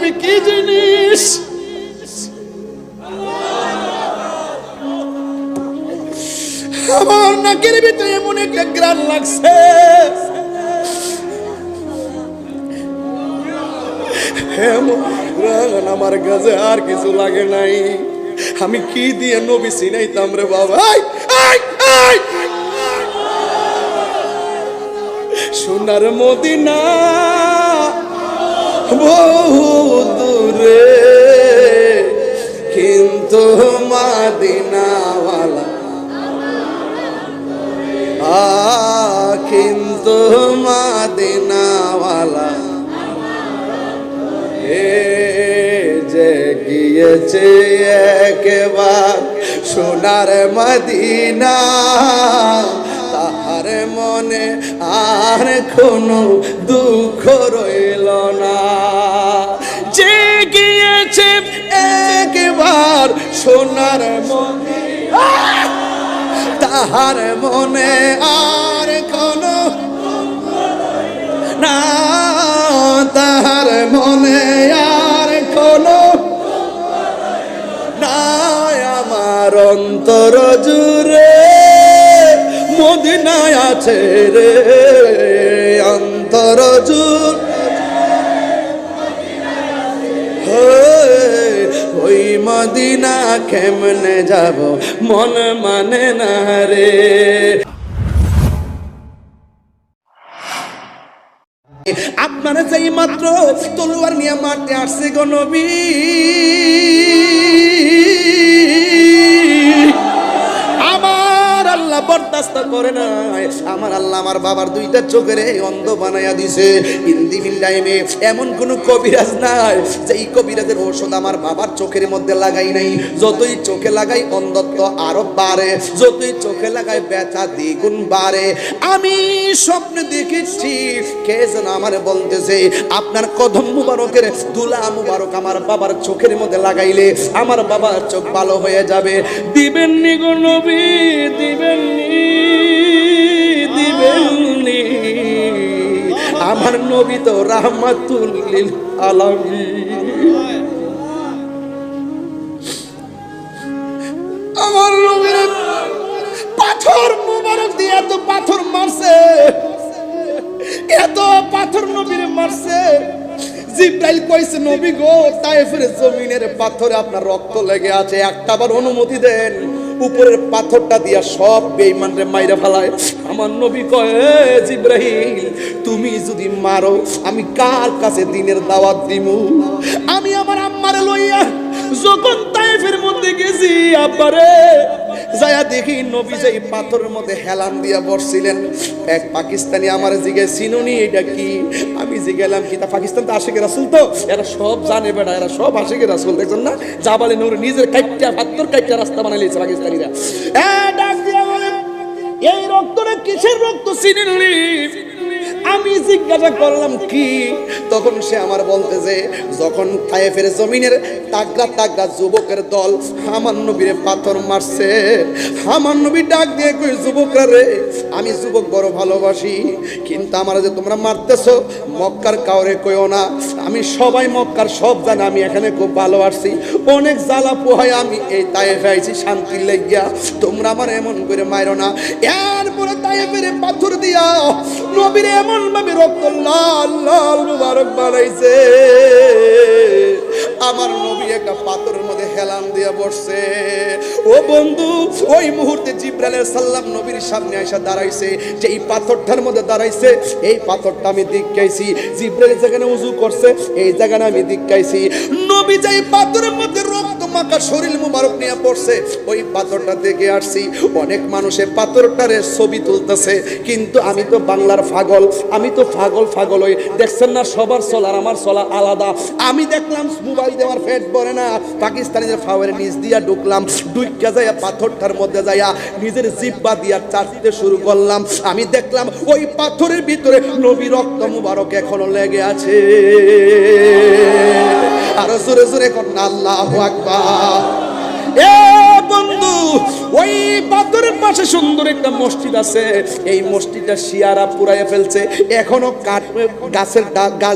নবী কি জিনিস। আমার নাকের ভিতরে এমন একটা গ্রান লাগছে, আমার কাছে আর কিছু লাগে নাই। আমি কি দিয়ে নবী চিনাইতাম রে বাবা। সোনার মদিনা বহু দূরে, কিন্তু মদিনাওয়ালা কিন্তু মদিনাওয়ালা যে গিয়েছে একবার সোনার মদিনা, তাহার মনে আর কোনো দুঃখ রইল না। যে গিয়েছে একবার সোনার মদিনা, তাহার মনে আর কোনো না, তাহার মনে আর কোনো না। আমার অন্তর জুড়ে মদিনায় আছে রে, অন্তর জুড়ে ওই মদিনা কেমনে যাব মন মানে না রে। আপনারা যেই মাত্র তলোয়ার নিয়ে মারতে আসছে গো নবী, আমার আল্লাহ বরদাস্ত করে না। আমার আল্লাহ আমার বাবার দুইটা চোখের অন্ধ বানাইয়া দিছে। ইন্দিমিল টাইমে এমন কোন কবিরাজ নাই যেই কবিরাজের ঔষধ আমার বাবার চোখের মধ্যে লাগাই নাই। যতই চোখে লাগাই অন্ধত্ব আরো বাড়ে, যতই চোখে লাগাই ব্যথা দ্বিগুণ বাড়ে। আমি স্বপ্নে দেখেছি কে যেন আমার বলতেছে আপনার কদম মুবারকের দুলা মুবারক আমার বাবার চোখের মধ্যে লাগাইলে আমার বাবার চোখ ভালো হয়ে যাবে। দিবেননি গো নবী, দিবেননি, দিবেননি। আমার নবী তো রাহমাতুল লিল আলামিন। আমার নবীর পাথর মুবারক দিয়ে এত পাথর মারছে, এত পাথর নবীর মারছে। জিব্রাইল কইছে নবী গো তায়েফের জমিনের পাথরে আপনার রক্ত লেগে আছে, একটাবার অনুমতি দেন উপরের পাথরটা দিয়া সব বেঈমানরে মাইরা ফেলায়। আমার নবী কয় জিব্রাইল তুমি যদি মারো আমি কার কাছে দিনের দাওয়াত দিমু? আমি আমার আম্মারে লইয়া যখন তায়েফের মধ্যে গেছি আব্বারে যায়া দেখি নবী যেই পাথরের মধ্যে হেলান দিয়া বসছিলেন। এক পাকিস্তানি আমার জিজ্ঞেস চিনুনি এটা কি? আমি জিজ্ঞেলাম কি তা পাকিস্তান তো আশিকের রাসূল, তো এরা সব জানে বেটা, এরা সব আশিকের রাসূল। দেখছেন না জাবালে নূর নিজের কাইটটা পাথর কাইটটা রাস্তা বানাইছে পাকিস্তানিরা। ডাক দিয়া বলে এই রক্তটা কিসের রক্ত চিনিলি? আমি জিজ্ঞাসা করলাম কি? তখন সে আমার বলতেছে যখন তায়েফের জমিনের তাগড়া তাগড়া যুবকের দল আমার নবীরে পাথর মারছে, আমার নবী ডাক দিয়ে কই যুবকরা রে আমি যুবক বড় ভালোবাসি, কিন্তু আমার যে তোমরা মারতেছো মক্কার কাউরে কইও না। আমি সবাই মক্কার সব জানে আমি এখানে খুব ভালো আসছি, অনেক জ্বালা পোহায় আমি এই তায়েফে আইছি শান্তির লাগিয়া, তোমরা আমার এমন করে মাইরো না। এরপরে তায়েফের পাথর দিয়া নবীরে এমন ভাবে রক্ত লাল লাল মুবারক বানাইছে। আমার নবী একটা পাথরের মধ্যে হেলান দিয়া বসছে। ও বন্ধু ওই মুহূর্তে জিব্রাইল সাল্লাম নবীর সামনে এসে দাঁড়াইছে। যে এই পাথরটার মধ্যে দাঁড়াইছে এই পাথরটা আমি দেখাইছি। জিব্রাইল যেখানে উযু করছে এই জায়গায় আমি দেখাইছি। নবী যেই পাথরের মধ্যে রক্ত মাখা শরীর মুবারক নিয়ে পড়ছে ওই পাথরটা দেখে আসছি। অনেক মানুষে পাথরটারে ছবি তুলতেছে, কিন্তু আমি তো বাংলার পাগল, আমি তো পাগল হই। দেখছেন না সবার চলা আর আমার চলা আলাদা। আমি দেখলাম মোবাইল দিয়ে আমার পেট ভরে না, পাকিস্তানিদের ফাওয়ারের নিচ দিয়া ঢুকলাম, ঢুইকা যাইয়া পাথরটার মধ্যে যাইয়া নিজের জিহ্বা দিয়া চাটতে শুরু করলাম। আমি দেখলাম ওই পাথরের ভিতরে নবী রক্ত মুবারক এখনো লেগে আছে। আর জোরে জোরে কোন আল্লাহু আকবার। এ বন্ধু, ওই পাথরের পাশে সুন্দর একটা মসজিদ আছে। এই মসজিদটা শিয়ারা পুরাইয়া ফেলছে, এখনো কাঠ গাছের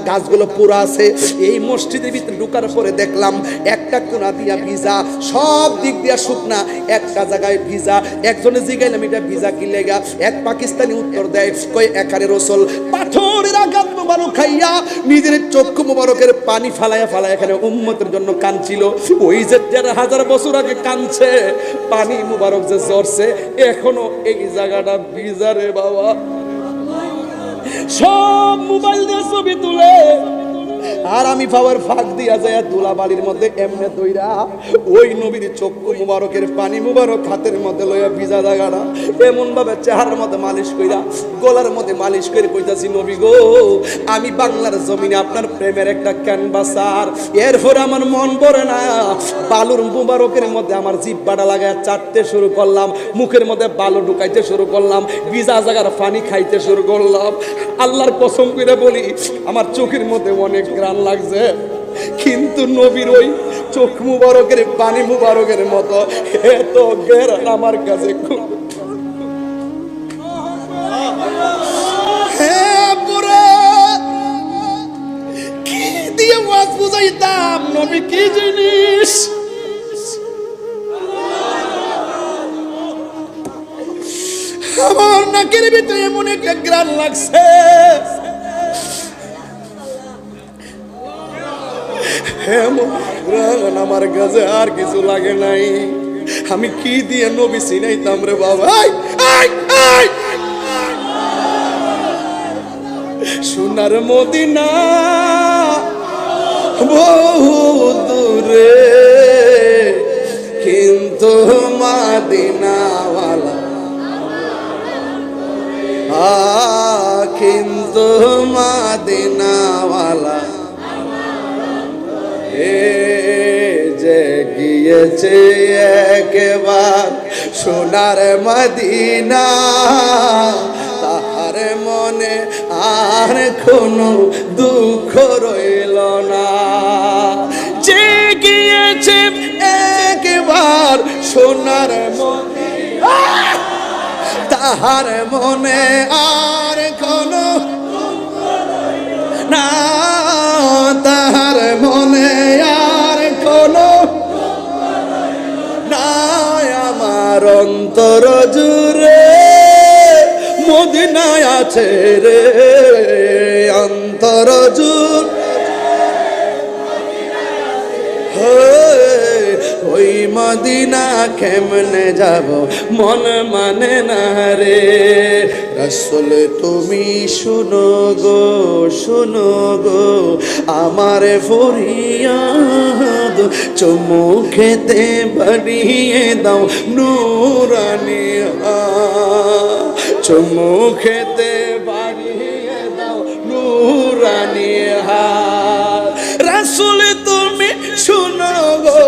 গাছগুলো পুরা আছে। এই মসজিদের ভিতরে ঢুকার পরে দেখলাম একটা কোনা দিয়া ভিজা, সব দিক দিয়া শুকনা, একটা জায়গায় ভিজা। একজনে জিগাইলাম এটা ভিজা কি লেগা? এক পাকিস্তানি উত্তর দেয়, কই এখানে রসুল পাথরের আঘাত মোবারক খাইয়া নিজের চক্ষু মোবারকের পানি ফালাইয়া ফালাইয়া এখানে উম্মতের জন্য কাঁদছিল। ওই যে ১,৫০০ বছর আগে কাঁদছে, পানি মুবারক যে ঝরছে, এখনো এই জায়গাটা ভিজা রে বাবা। সব মোবাইল দিয়ে ছবি তুলে, আর আমি পাওয়ার ফাঁক দিয়া যায় দুলা বাড়ির মধ্যে এমনে দইরা ওই নবীর চক্ষু মুবারকের পানি মুবারক হাতের মধ্যে লইয়া ভিজা জায়গাটা এমন ভাবে চেহারার মধ্যে মালিশ কইরা, গলার মধ্যে মালিশ করে কইতাছি, নবী গো, আমি বাংলার জমিনে আপনার প্রেমের একটা ক্যানভাসার। এরপর আমার মন ভরে না, বালুর মুবারকের মধ্যে আমার জিহ্বাটা লাগায় চাটতে শুরু করলাম, মুখের মধ্যে বালু ঢুকাইতে শুরু করলাম, ভিজা জায়গার পানি খাইতে শুরু করলাম। আল্লাহর কসম করে বলি, আমার চোখের মধ্যে অনেক গ্রান লাগছে, কিন্তু নবীর ওই চোখ মুবারকের পানি মুবারকের মতো এত গ্রান আমার কাছে খুব। কি দিয়ে ওয়াজ বুঝাইতাম নবী কি জিনিস? আমার নাকের ভিতরে এমন একটা গ্রান লাগছে, আমার কাছে আর কিছু লাগে নাই। আমি কি দিয়ে নবী চিনাইতাম রে বাবা? সোনার মদিনা বহু দূরে, কিন্তু মদিনাওয়ালা, কিন্তু মদিনাওয়ালা যে গিয়েছে একবার সোনার মদিনা, তাহার মনে আর কোনো দুঃখ রইল না। যে গিয়েছে একবার সোনার মদিনা, তাহার মনে আর কোনো না, তাহার মনে আর কোনো না। আমার অন্তর জুড়ে মদিনায় আছে রে, অন্তর জুড়ে ওই মদিনা কেমনে যাব মন মানে না রে। রাসূল তুমি শুনো গো, শুনো গো আমার ফরিয়াদ, চুমু খেতে বাড়িয়ে দাও নূরানি হাত, চুমু খেতে বাড়িয়ে দাও নূরানি হাত। রাসূল তুমি শুনো গো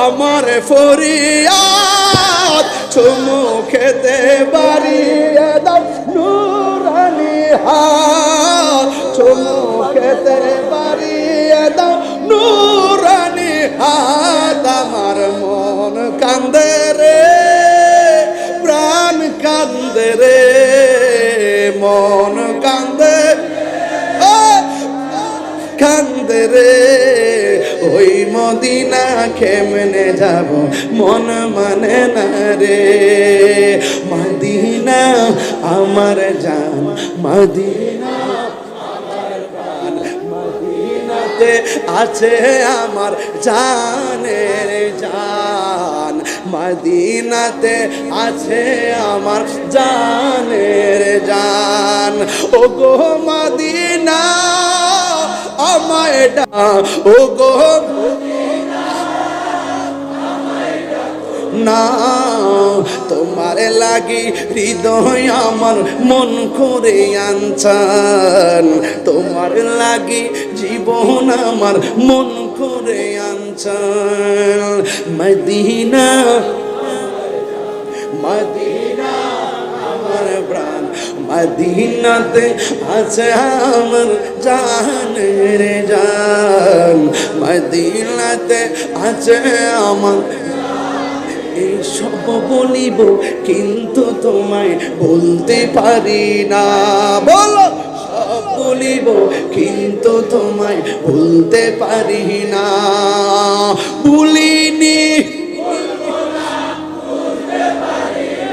আমার ফরিয়াদ, চুমু খেতে বাড়িয়ে দাও নূরানি হাত, চুমু খেতে বাড়িয়ে দাও নূরানি হাত। আমার মন কান্দে রে, প্রাণ কান্দে রে, মন কান্দে কান্দে রে। ওই মদিনা কেমনে যাব মন মানে না রে। মদিনা আমার জান, মদিনা আমার প্রাণ, মদিনাতে আছে আমার জানের জান, মদিনাতে আছে আমার জানের জান। ও গো মদিনা আমায় ডাক, ও গো না, তোমার লাগি হৃদয় আমার মন করে আনছান, তোমার লাগি জীবন আমার মন করে আনছান। মদিনা মদিনা আমার প্রাণ, মদিনাতে আছে আমার জানের জান, মদিনাতে আছে আমার এই সব বলিব কিন্তু তোমায় বলতে পারি না। বলো, সব বলিব কিন্তু তোমায় বলতে পারি না। ভুলিনি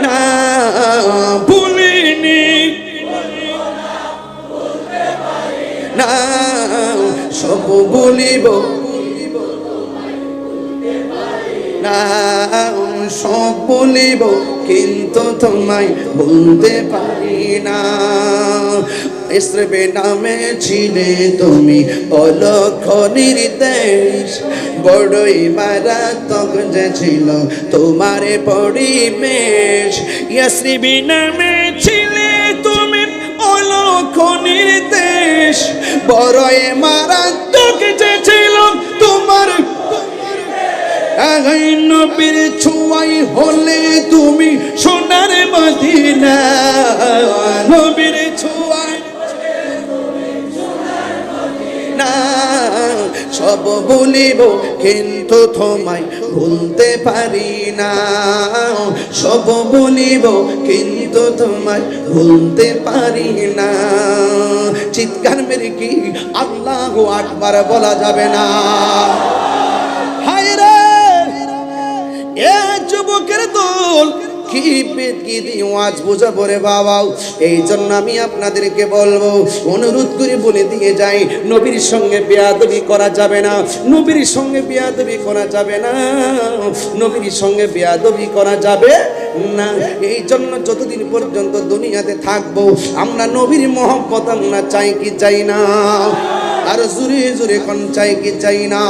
না, ভুলিনি না, সব বলিব না, সব বলিব কিন্তু তোমায় বলতে পারি না। ইসরাবে নামে ছিলে তুমি অলক্ষ নির্দেশ, বড়ই মারাত্মক যে ছিল তোমার পরিবেশ। ইসরাবে নামে ছিলে তুমি অলক্ষ নির্দেশ, বড়ই মারাত্মক যে ছিল তোমার। নবীর ছোঁয়াই হলে তুমি সোনার মদিনা, নবীর ছোঁয়াই না, সব বলিব কিন্তু তোমায় ভুলতে পারি না। সব বলিব কিন্তু তোমায় ভুলতে পারি না। চিৎকার মেরে কি আল্লাহু আকবার বলা যাবে না? হায় রে এ যুবকের দল, কি বেদ কি দিয়ে ওয়াজ বোঝাবো রে বাবা। এই জন্য আমি আপনাদেরকে বলবো, অনুরোধ করে বলে দিয়ে যাই, নবীর সঙ্গে বেয়াদবি করা যাবে না, নবীর সঙ্গে বেয়াদবি করা যাবে না, নবীর সঙ্গে বেয়াদবি করা যাবে না। এই জন্য যতদিন পর্যন্ত দুনিয়াতে থাকবো আমরা নবীর মহব্বত আমরা চাই কি চাই না? আর জোরে জোরে কোন চাই কি চাই না?